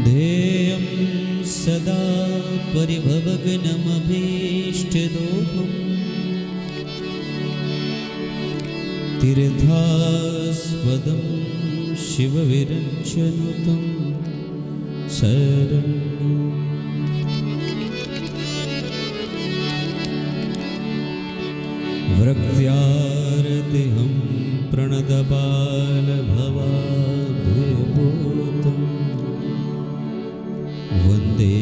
ध्येयं सदा परिभवग्नमभीष्टदोहम् तीर्थास्पदं शिवविरञ्चनुतं शरण्यम् वृक्त्यारतिहं प्रणतबालभवाभूतम् वन्दे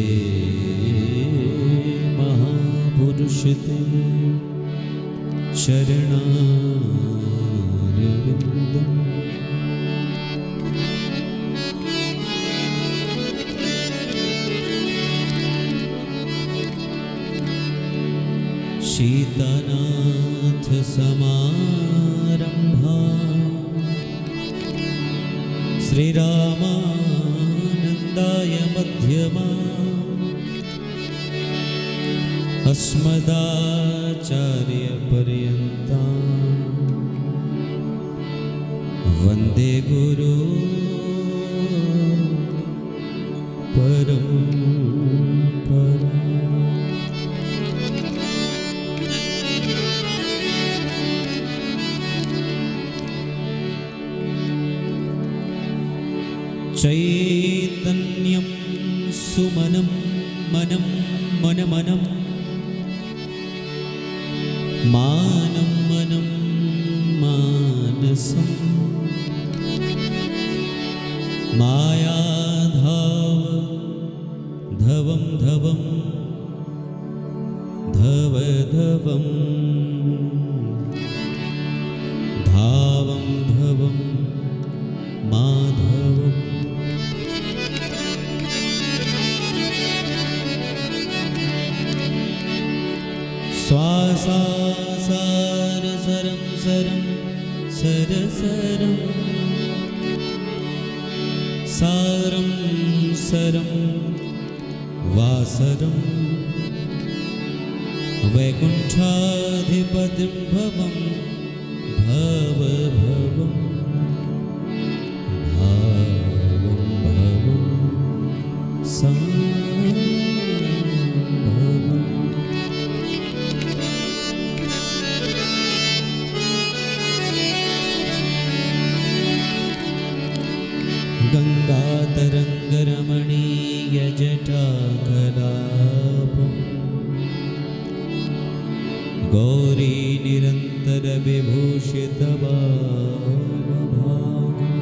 महापुरुषते शरणारविन्दम्। सीतानाथ समारम्भा श्रीरामानन्दाय मध्यमा अस्मदाचार्यपर्यन्ता वन्दे गुरु परम्परा। चैतन्यं सुमनं मनं मनमनं मानं मनं मानसं मायाधाव धवं धवं धवधवं धावं धवं माधवम्। स्वासासार सरं सरं सरसरं सारं सरं वासरं वैकुण्ठाधिपतिं भवं भवभवं भावं भवं संभवम्। गङ्गातरङ्गरमणीयजटाकलापम् गौरी निरन्तरविभूषितबालभागम्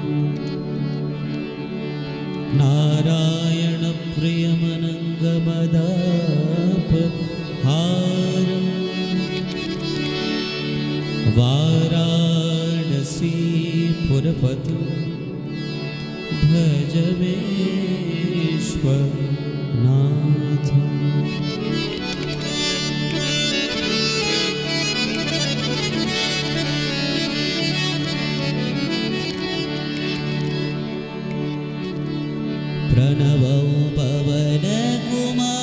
नारायणप्रियमनङ्गमदापहारम् वाराणसीपुरपतिं भज विश्वनाथम्। प्रणवौ पवनकुमार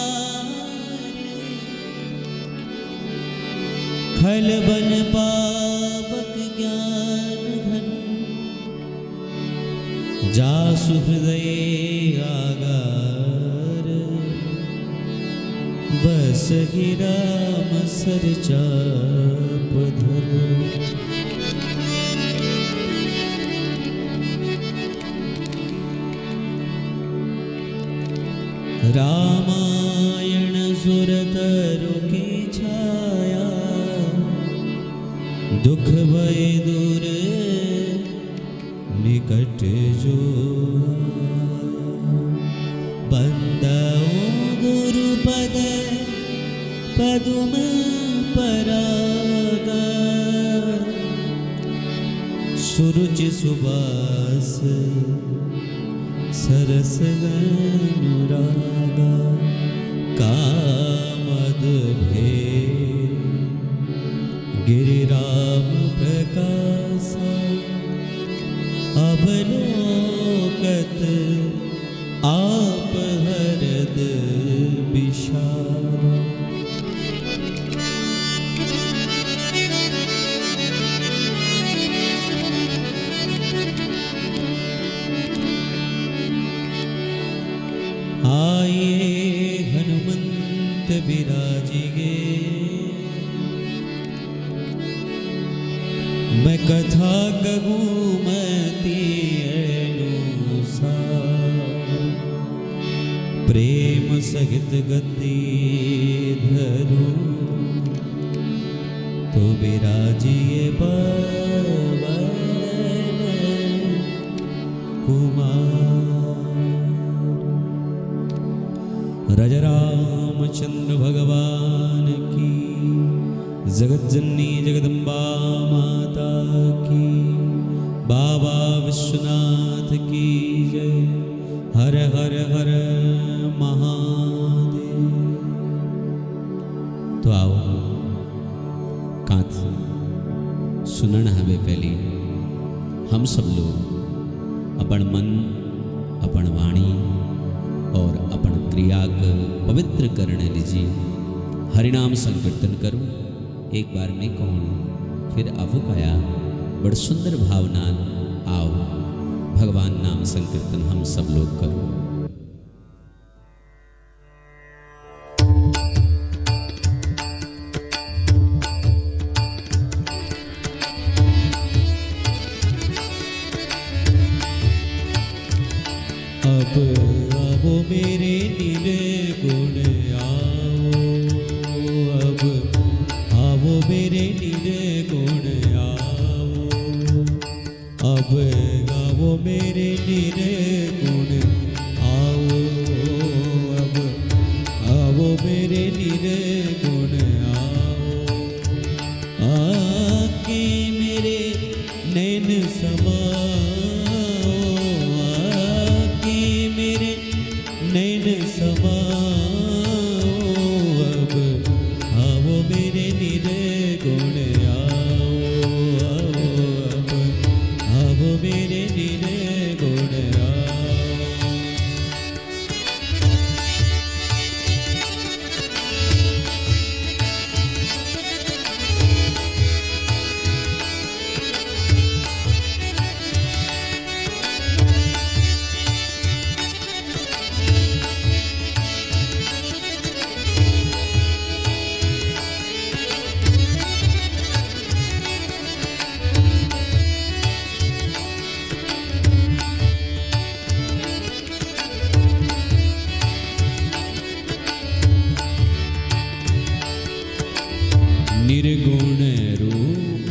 खलबन पावक ज्ञान घन जासु हृदय आगार बस राम सर चाप धर। रामायण सुरतरु की छाया, दुख भय दूर निकट जो बंदओ गुरुपद पदुम पराग, सुरुचि सुबास सरस अनुराग, कामद भे गिरिराम प्रकाश, अवलोकत आप हरद विशाल। आइए हनुमंत विराजिगे, मैं कथा कहूँ मति अनुसार, प्रेम सहित गति धरूं तो विराजिए पवन कुमार। राजा रामचंद्र भगवान की, जगत जननी जगदम्बा माता की, बाबा विश्वनाथ की जय। हर हर हर महादेव। तो आओ कांत सुनन हवे पहली हम सब लोग अपन मन, अपन वाणी और अपन क्रिया को पवित्र करने लीजिए। हरिनाम संकीर्तन करूं एक बार में कौन फिर अब काया बड़ सुंदर भावना। आओ भगवान नाम संकीर्तन हम सब लोग करो। अब आओ मेरे निर्गुण आओ, अब आओ मेरे निर्गुण आओ, अब आओ मेरे निर्गुण आओ, अब आओ मेरे निर्गुण आओ। आके मेरे नैन समाओ, नैन समाओ, अब आओ मेरे निर्गुण आओ, अब आओ मेरे निर्गुण आओ। निर्गुण रूप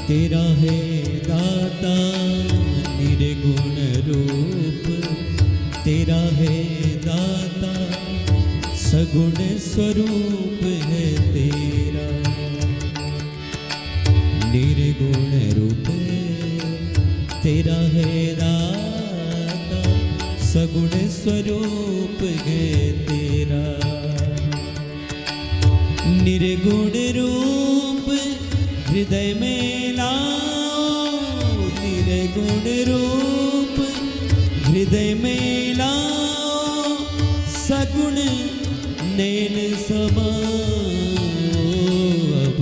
तेरा है दाता, निर्गुण रूप तेरा है दाता, सगुण स्वरूप है तेरा। निर्गुण रूप तेरा है दाता, सगुण स्वरूप है तेरा। निर्गुण रूप हृदय में लाओ, निर्गुण रूप हृदय में लाओ, सगुण नैन समाओ, अब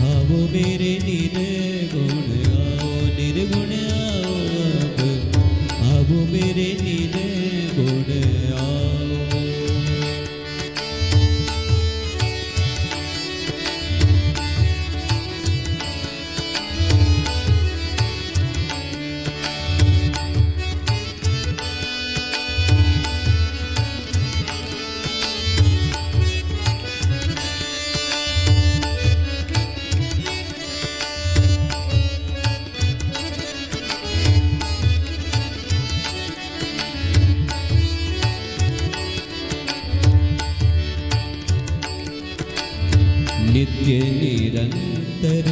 आओ मेरे निर्गुण आओ, निर्गुण आओ, अब आओ मेरे निर्गुण आओ। नित्य निरंतर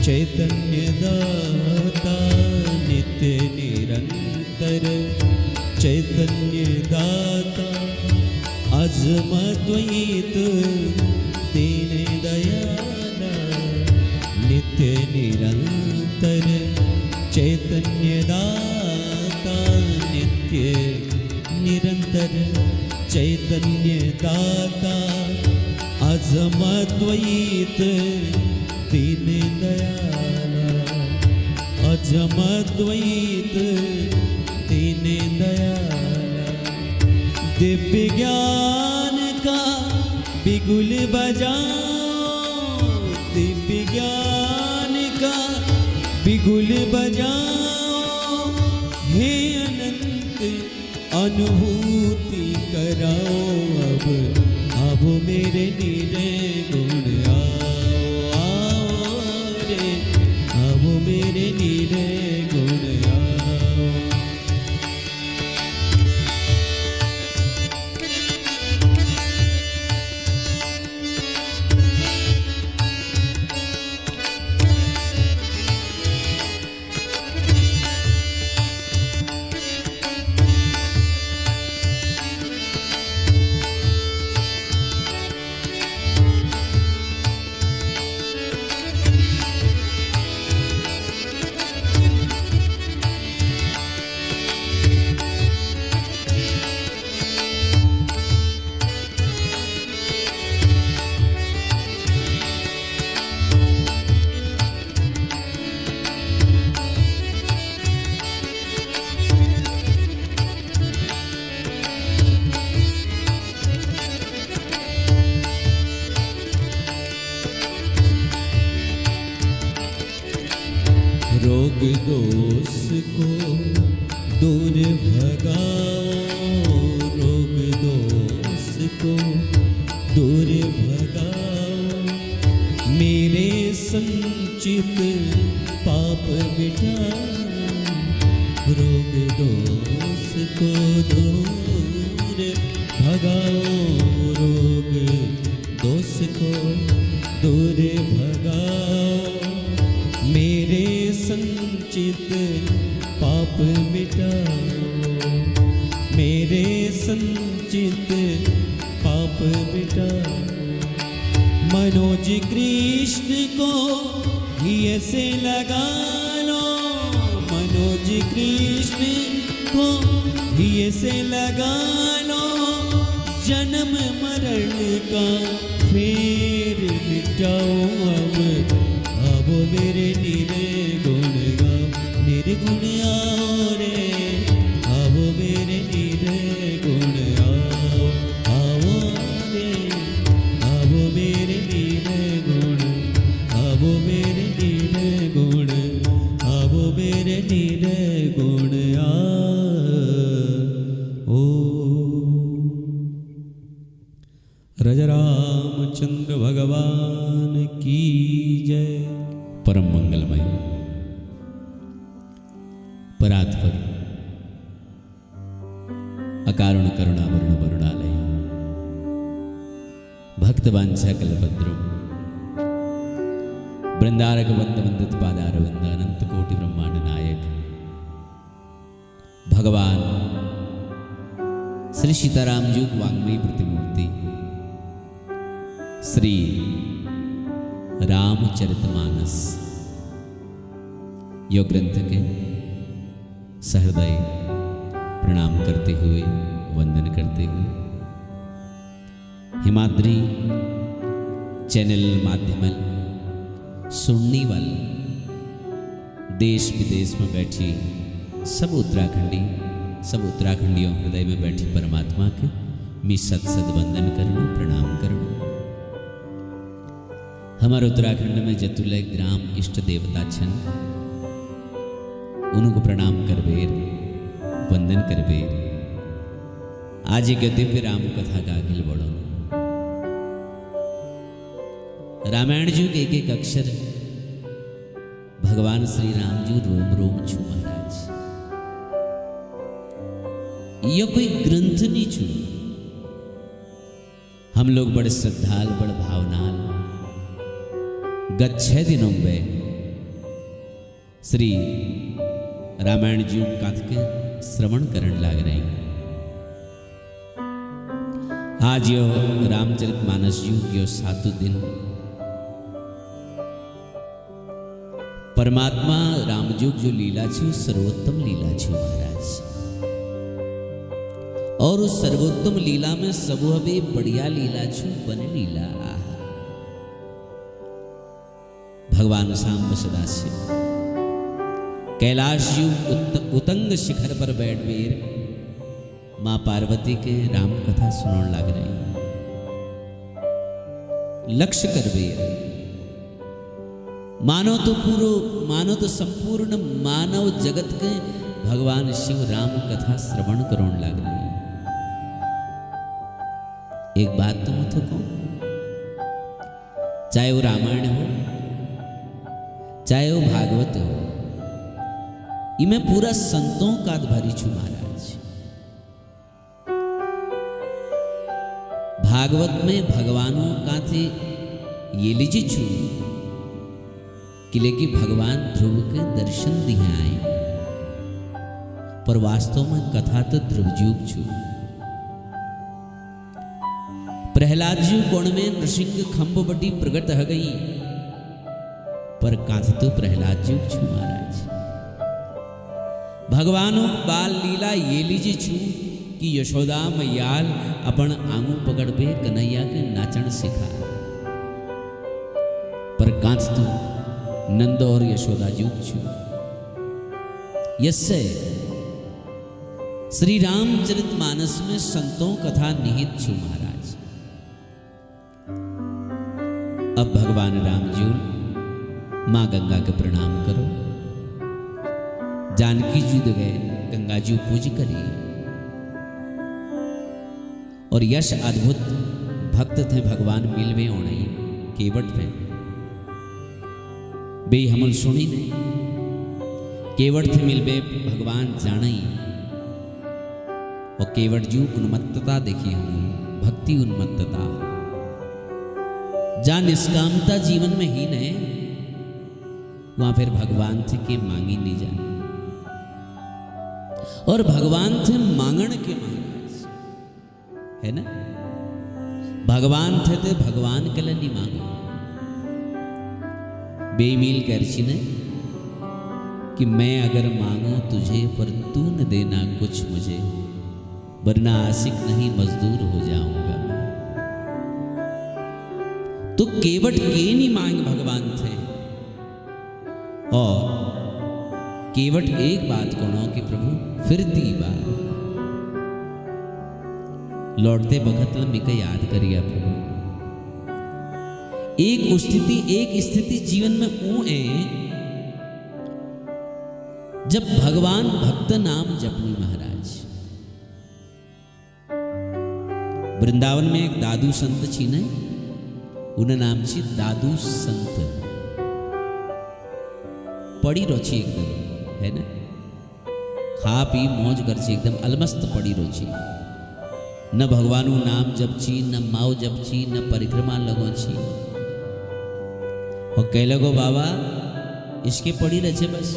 चैतन्य दाता, नित्य निरंतर चैतन्य दाता, अजमद्वैत दीन दयाला, नित्य निरंतर चैतन्य दाता, नित्य निरंतर चैतन्य दाता, अजमद्वैत दीन दयाला, अजमद्वैत दीन दयाला। दिव्य ज्ञान का बिगुल बजाओ, दिव्य ज्ञान का बिगुल बजाओ, हे अनंत अनुभूति कराओ। अब मेरे निर्गुण आओ, आओ रे, अब मेरे निर्गुण आओ। रोग दोष को दूर भगाओ, रोग दोष को दूर भगाओ, मेरे संचित पाप मिटाओ। रोग दोष को दूर भगाओ, रोग दोष को दूर भगाओ, मेरे संचित पाप मिटाओ, मेरे संचित पाप मिटाओ। मनोज कृष्ण को ही ऐसे लगा लो, मनोज कृष्ण को ही ऐसे लगा लो, जन्म मरण का फेर मिटाओ। अब मेरे निर्गुण गाओ, निर्गुण आओ रे, अब मेरे निर्गुण आओ, आओ रे, अब मेरे निर्गुण, अब मेरे निर्गुण, अब मेरे निर्गुण आओ। राजा रामचंद्र भगवान की जय। परम मंगलमय परात्पर अकारुण करुणावरुण वरुणालय भक्तवांछा कल्पद्रुम वृंदारक वंद वंदित पादारविंद अनंत कोटि ब्रह्मांड नायक भगवान श्री सीताराम जी वांग्मयी प्रतिमूर्ति श्री रामचरितमानस योग ग्रंथ के सहृदय प्रणाम करते हुए वंदन करते हुए हिमाद्री चैनल माध्यमल सुनने वाले देश विदेश में बैठी सब उत्तराखंडियों हृदय में बैठी परमात्मा के मी सत वंदन करूँ प्रणाम करूँ। हमारे उत्तराखंड में जतुलय ग्राम इष्ट देवता छन उनको प्रणाम करबेर वंदन करबेर आज एक दिव्य राम कथा का अखिल बड़ो रामायण जी के एक अक्षर भगवान श्री राम जी रोम रोम छू महाराज यह कोई ग्रंथ नहीं छू। हम लोग बड़े श्रद्धाल बड़े भावनाल गत 6 दिनों में श्री रामायण जी कथ के श्रवण करण लाग रहे हैं। आज यो रामचरितमानस जी यो 7 दिन परमात्मा रामजुग जो लीला छू सर्वोत्तम लीला छू महाराज। और उस सर्वोत्तम लीला में सब हवे बढ़िया लीला छू बन लीला। भगवान सांब सदाशिव कैलाश जी उतंग शिखर पर बैठ वीर मां पार्वती के राम कथा सुनने लग रहे हैं। लक्ष्य कर वीर मानो तो संपूर्ण मानव जगत के भगवान शिव राम कथा श्रवण करोण लग रहे हैं। एक बात तो मुझे कहूं, चाहे वो रामायण हो चाहे वो भागवत हो, इमें पूरा संतों का भरी छू महाराज। भागवत में भगवानों का थे ये लीजिए छू किले की भगवान ध्रुव के दर्शन दिए आए, पर वास्तव में कथा तो ध्रुवजीव छू। प्रहलाद जी कोण में नृसिंह खंभ बटी प्रगट हो गई, पर काथ तो प्रहलाद जी छू महाराज। भगवानों बाल लीला ये लीजिए छू कि यशोदा मैयाल अपन आंगू पकड़ पे कन्हैया के नाचन सिखा, पर काथ तो नंद और यशोदा जी छू। यसे श्री रामचरितमानस में संतों कथा निहित छू महाराज। अब भगवान राम जी मां गंगा के प्रणाम करो, जानकी जी गए गंगा जी पूज करी, और यश अद्भुत भक्त थे भगवान मिलवे ओणे केवट में बे हमल सुनी ने केवट थे मिलबे भगवान जाने, और केवट जी उन्मत्तता देखी हम भक्ति उन्मत्तता जा निष्कामता जीवन में ही ने वहां फिर भगवान थे के मांगी नहीं जाने, और भगवान थे मांगण के महाराज है ना। भगवान थे तो भगवान के लिए नहीं मांगो। बेमील कहती ने कि मैं अगर मांगू तुझे पर तू न देना कुछ मुझे, वरना आशिक नहीं मजदूर हो जाऊंगा मैं। तो केवट के नहीं मांग भगवान थे, और केवट एक बात कहो कि प्रभु फिर दी बात लौटते बखत मिका याद करिए प्रभु। एक स्थिति जीवन में ऊ है जब भगवान भक्त नाम जपनी महाराज। वृंदावन में एक दादू संत छी ने, उन नाम छी दादू संत। पड़ी रोची एकदम है ना, खा पी मौज कर छी एकदम अलमस्त पड़ी रोची, न भगवानु नाम जपची न माओ जपची न परिक्रमा लगो छी। और कह लगो बाबा इसके पड़ी रहे बस,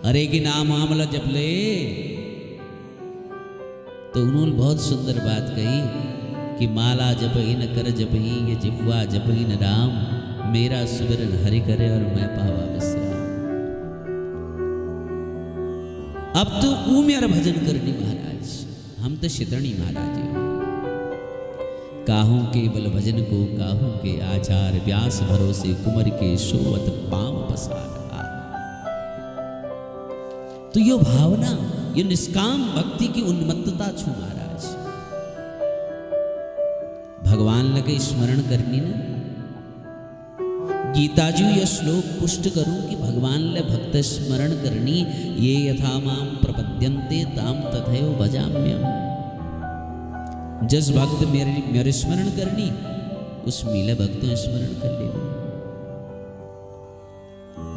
अरे की नाम आमला जप ले। तो उन्होंने बहुत सुंदर बात कही कि माला जपही न कर जपही ये जिह्वा जपही न राम, मेरा सुमिरन हरि करे और मैं पावा विश्राम। अब तो ऊ मेरा भजन करनी महाराज, हम तो शितरणी महाराज काहू के बल भजन को काहू के आचार, व्यास भरोसे कुमर के सोवत पांव पसार। तो यो भावना ये निष्काम भक्ति की उन्मत्तता छू महाराज। भगवान लगे स्मरण करनी ना, गीता जी यह श्लोक पुष्ट करूं कि भगवान ले भक्त स्मरण करनी, ये यथा माम प्रपद्यन्ते ताम तथैव भजाम्यहम्। जिस भक्त मेरे स्मरण करनी उस मिले भक्त स्मरण कर लेना।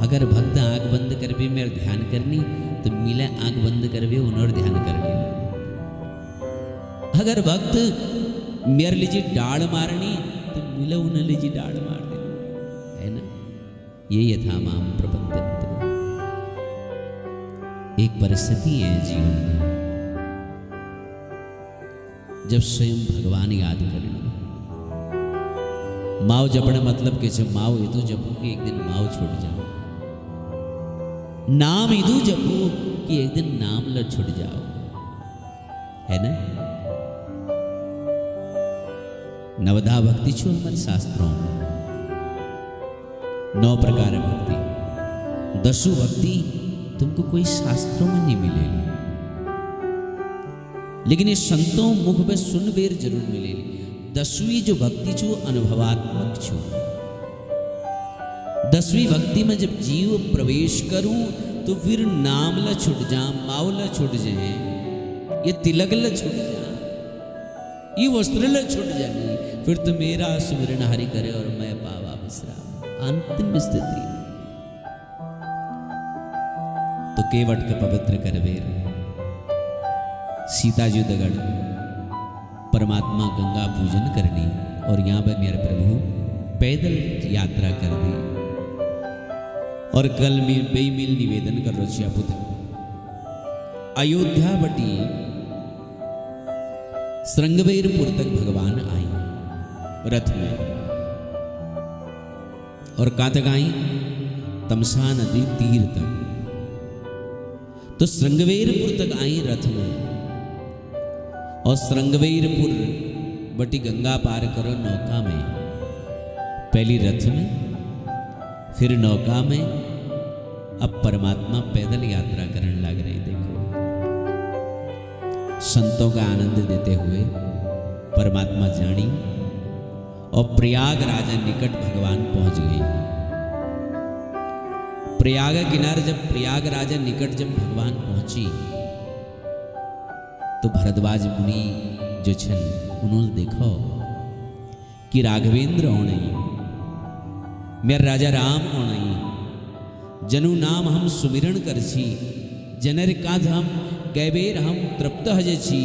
अगर भक्त आंख बंद कर भी मेरे ध्यान करनी तो मिले आंख बंद कर भी उन्होंने ध्यान कर लेना। अगर भक्त मेरे लीजिए डाड़ मारनी तो मिले उन्हें लीजिए डाड़ मार देना है ना। ये यथा माम प्रपद्यन्ते। एक परिस्थिति है जीवन में जब स्वयं भगवान याद करें। माओ जपने मतलब कि जब माओ इतु जपू कि एक दिन माओ छूट जाओ, नाम इतु जपू कि एक दिन नाम ल छूट जाओ, है ना। नवधा भक्ति छो हमारे शास्त्रों में, 9 प्रकार भक्ति, 10 भक्ति तुमको कोई शास्त्रों में नहीं मिलेगी, लेकिन ये संतों मुख पे सुन बेर जरूर मिलेगी। 10वीं जो भक्ति छो अनुभवात्मक छो। 10वीं भक्ति में जब जीव प्रवेश करूं तो फिर नाम ल छुट जा, माव ल छुट जाए, ये तिलक ल छुट जा, ये वस्त्र ल छुट जाए, फिर तो मेरा सुमिरन हरि करे और मैं पावा विश्राम। अंतिम स्थिति तो केवट का पवित्र करवेर सीता जी दगड़ परमात्मा गंगा पूजन करनी और यहाँ पर मेरे प्रभु पैदल यात्रा कर दी। और कल में बेमिल निवेदन कर रचिया पुत्र अयोध्या बटी श्रृंगवेरपुर तक भगवान आई रथ में। और कहां तक आई? तमसा नदी तीर तक। तो श्रृंगवेरपुर तक आई रथ में, और श्रृंगवेरपुर बटी गंगा पार करो नौका में, पहली रथ में फिर नौका में, अब परमात्मा पैदल यात्रा करने लग रही। देखो संतों का आनंद देते हुए परमात्मा जानी और प्रयागराज निकट भगवान पहुंच गए। प्रयाग किनारे जब प्रयागराज निकट जब भगवान पहुंची तो भरद्वाज मुनि जो छन उन्होंने देखो कि राघवेंद्र होने मेरा राजा राम होने जनु नाम हम सुमिरण करछी, जनर काज हम कैबेर हम तृप्त हजे छी,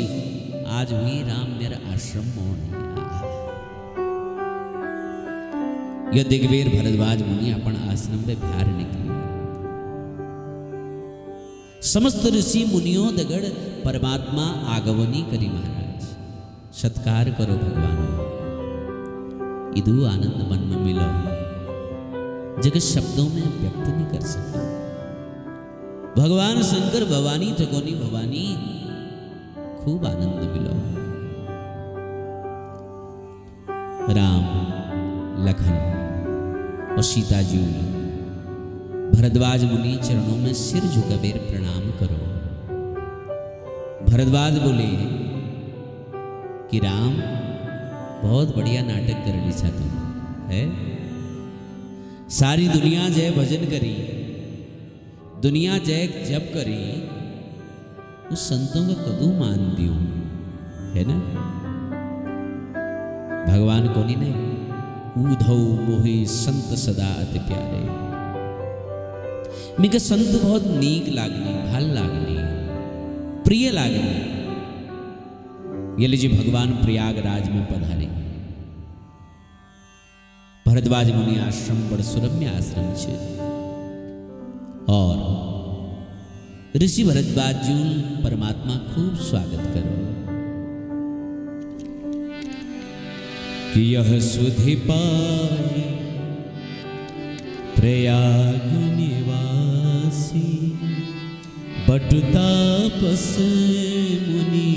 आज हुई राम मेरा आश्रम होने। यह दिग्वेर भरद्वाज मुनि अपन आश्रम में बिहार निकली। समस्त ऋषि मुनियों दगड़ परमात्मा आगवनी करी। महाराज सत्कार करो भगवान, इदु आनंद मन में मिलो जगत शब्दों में व्यक्त नहीं कर सका। भगवान शंकर भवानी ठकोनी भवानी खूब आनंद मिलो। राम लखन और सीता जी भरद्वाज मुनि चरणों में सिर झुकाकर प्रणाम करो। भरद्वाज बोले कि राम बहुत बढ़िया नाटक कर ली था तुम, है सारी दुनिया जय भजन करी, दुनिया जय जप करी, उस संतों का कदू मान दियो, है ना। भगवान को नहीं ऊधौ मोहे संत सदा अति प्यारे। मिके संत बहुत नीक लागनी, भल लागनी, प्रिय लागनी। ये लीजिए भगवान प्रयागराज में पधारे। भरद्वाज मुनि आश्रम बड़ सुरम्य आश्रम छे और ऋषि भरद्वाज जी परमात्मा खूब स्वागत करो कि यह सुधि पाए प्रयाग निवासी, बटु तापस मुनि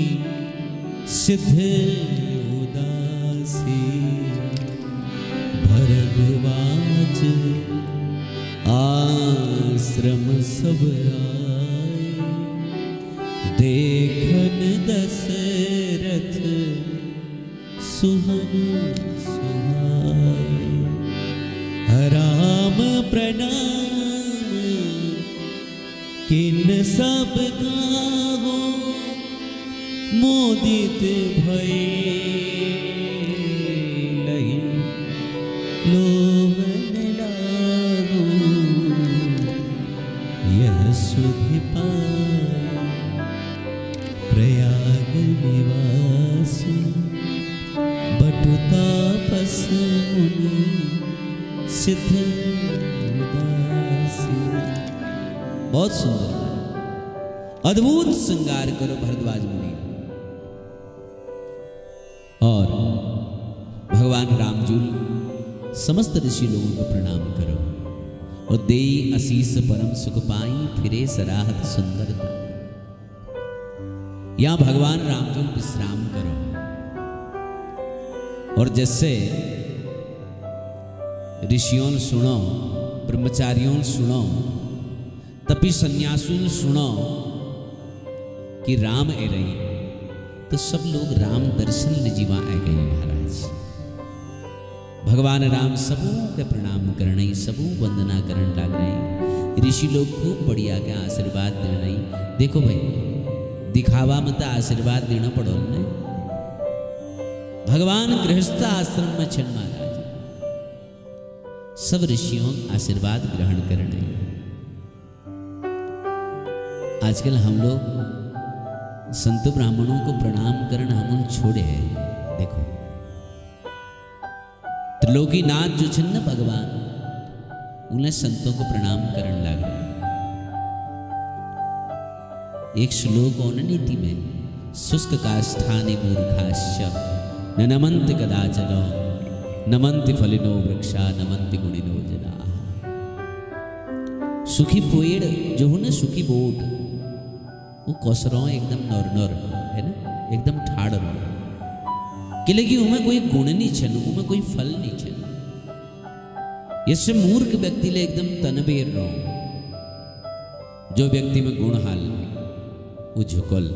सिद्ध उदासी। भरद्वाज आश्रम सब आए, देखन दशरथ सुहन सुहाए। राम प्रणाम किन सब गावो, मोदित भये लही लोभन लागो। यह सुधि पाए प्रयाग निवासी, बटु तापस मुनि सिद्ध उदासी। बहुत सुंदर, अद्भुत श्रृंगार करो भरद्वाज मुनि। और भगवान रामजूल समस्त ऋषि लोगों को प्रणाम करो और देई आशीष परम सुख पाई फिरे सराहत सुंदरता। यहां भगवान रामजूल विश्राम करो और जैसे ऋषियों सुनो, ब्रह्मचारियों सुनो, तपी सन्यासियों सुनो कि राम ए रही, तो सब लोग राम दर्शन जीवा आ गए महाराज। भगवान राम सबू के प्रणाम करने, सबू वंदना करने लग रहे। ऋषि लोग खूब बढ़िया के आशीर्वाद देने। देखो भाई, दिखावा मत आशीर्वाद देना पड़ो ने। भगवान गृहस्थ आश्रम में छन महाराज, सब ऋषियों आशीर्वाद ग्रहण करने। आजकल हम लोग संत ब्राह्मणों को प्रणाम करना हम छोड़े हैं। देखो त्रिलोकीनाथ जो छन न भगवान, उन्हें संतों को प्रणाम करने लगे। एक श्लोक और नीति में, शुष्क काष्ठानि मूर्खाश्च न नमन्ति कदाचन नमन्ति फलिनो वृक्षा नमन्ति गुणिनो जना। सुखी पेड़ जो हो ना, सुखी बोट, वो कसरो एकदम नॉर्नर है ना, एकदम ठाड़ रो कि लगी उमें कोई गुण नहीं छन, उमें कोई फल नहीं छन। यसे मूर्ख व्यक्ति ले एकदम तनबेर रो। जो व्यक्ति में गुण हाल वो झुकल,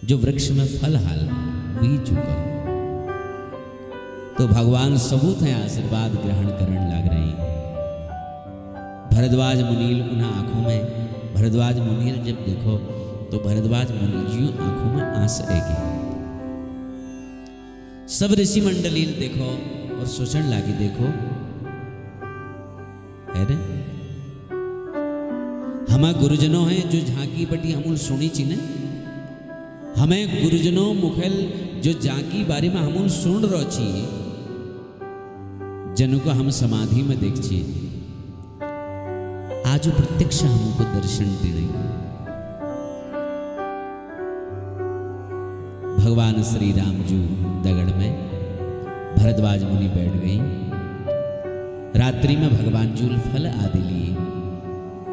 जो वृक्ष में फल हाल वही झुकल। तो भगवान सबूत है आशीर्वाद ग्रहण करने लग रहे हैं। भरद्वाज मुनील उन्हें आंखों में, भरद्वाज मुनील जब देखो तो भरद्वाज मुनि जी आंखों में आंस आएगी। सब ऋषि मंडली देखो और सोचने लागे, देखो है रे, हमें गुरुजनों हैं जो झांकी बटी हमूल सुनी चीने, हमें गुरुजनों मुखल जो झांकी बारे में हमूल सुन रो छी, जनु को हम समाधि में देख छी, आज प्रत्यक्ष हमको दर्शन दे रही। भगवान श्री राम जी दगड़ में भरद्वाज मुनि बैठ गई। रात्रि में भगवान जूल फल आदि लिए,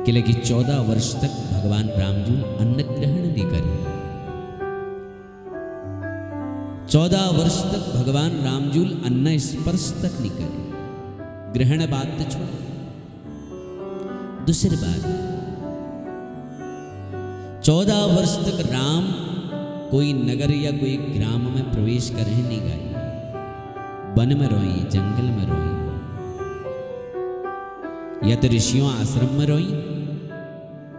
किले कि 14 वर्ष तक भगवान रामजूल अन्न ग्रहण नहीं करे। 14 वर्ष तक भगवान रामजूल अन्न स्पर्श तक नहीं करे। ग्रहण बात तो छोड़, दूसरी बात, 14 वर्ष तक राम कोई नगर या कोई ग्राम में प्रवेश करे नहीं गए। वन में रोई, जंगल में रोई, या तो ऋषियों आश्रम में रोई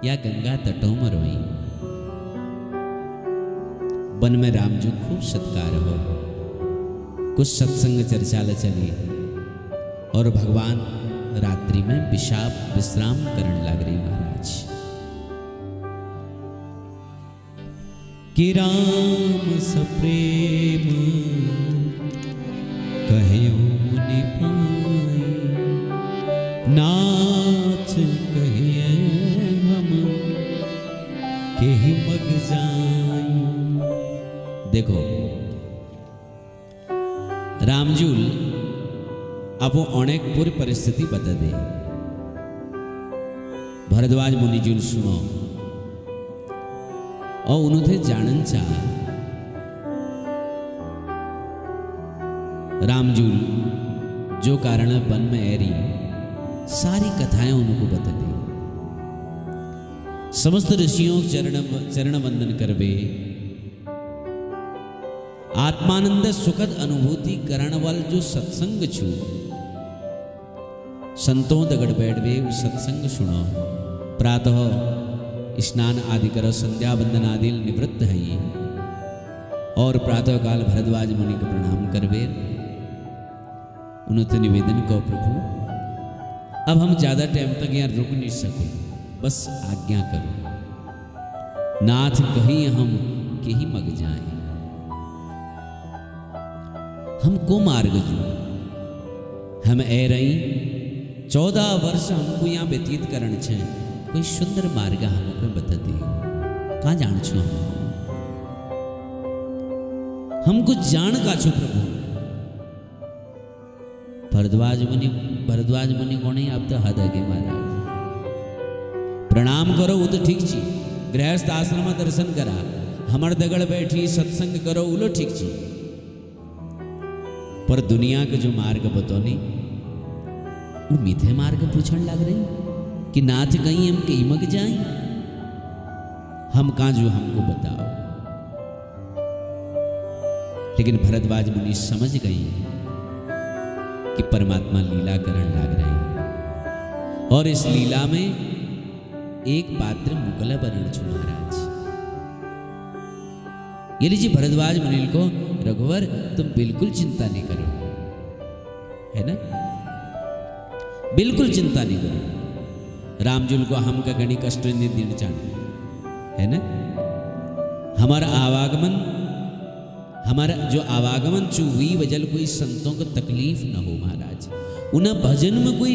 या गंगा तटों में रोई। वन में राम जो खूब सत्कार हो, कुछ सत्संग चर्चा ले चली और भगवान रात्रि में विश्राम करने लग रही महाराज। कि राम सप्रेम कहियो मुनि पाई, नाच कहिए हम केहि मग जाई। देखो रामजूल अब वो अनेक पूरी परिस्थिति बता दे। भरद्वाज मुनिजूल सुनो और उन्होंने जानन चाह। रामजूल जो कारण वन में एरी सारी कथाएं उनको बता दी। समस्त ऋषियों चरण वंदन करवे, आत्मानंद सुखद अनुभूति करण वाल जो सत्संग छू, संतों दगड़ बैठवे सत्संग सुनो। प्रातः स्नान आदि करो, संध्या वंदन आदि निवृत्त है और प्रातः काल भरद्वाज मुनि को प्रणाम करवे। उन्होंने निवेदन को, प्रभु अब हम ज्यादा टाइम तक यहाँ रुक नहीं सको, बस आज्ञा करो। नाथ कहीं हम के ही मग जाए, हमको मार्ग जो हम ए रही 14 वर्ष हमको यहाँ व्यतीत करण छे। कोई सुंदर मार्ग हमको बता दियो। कहाँ जान छो हमको जान का छो प्रभु। भरद्वाज मुनि कोने आप तो हद आगे महाराज प्रणाम करो वो तो ठीक छी, गृहस्थ आश्रम में दर्शन करा, हमर दगड़ बैठी सत्संग करो उलो ठीक छी, पर दुनिया के जो मार्ग बतौनी वो मीठे मार्ग पूछण लग रही कि नाथ कहीं हम कहीं मग जाए, हम कहाँ जो हमको बताओ। लेकिन भरद्वाज मुनि समझ गई कि परमात्मा लीला करण लग रहे हैं और इस लीला में एक पात्र मुकला बरण छु महाराज। ये लीजिए भरद्वाज मुनि को, रघुवर तुम बिल्कुल चिंता नहीं करो, है ना, बिल्कुल चिंता नहीं करो। रामजुल को हम का गणी कष्ट दिन चाह, है ना, हमारा जो आवागमन चुई वजल कोई संतों को तकलीफ न हो महाराज, उन्हें भजन में कोई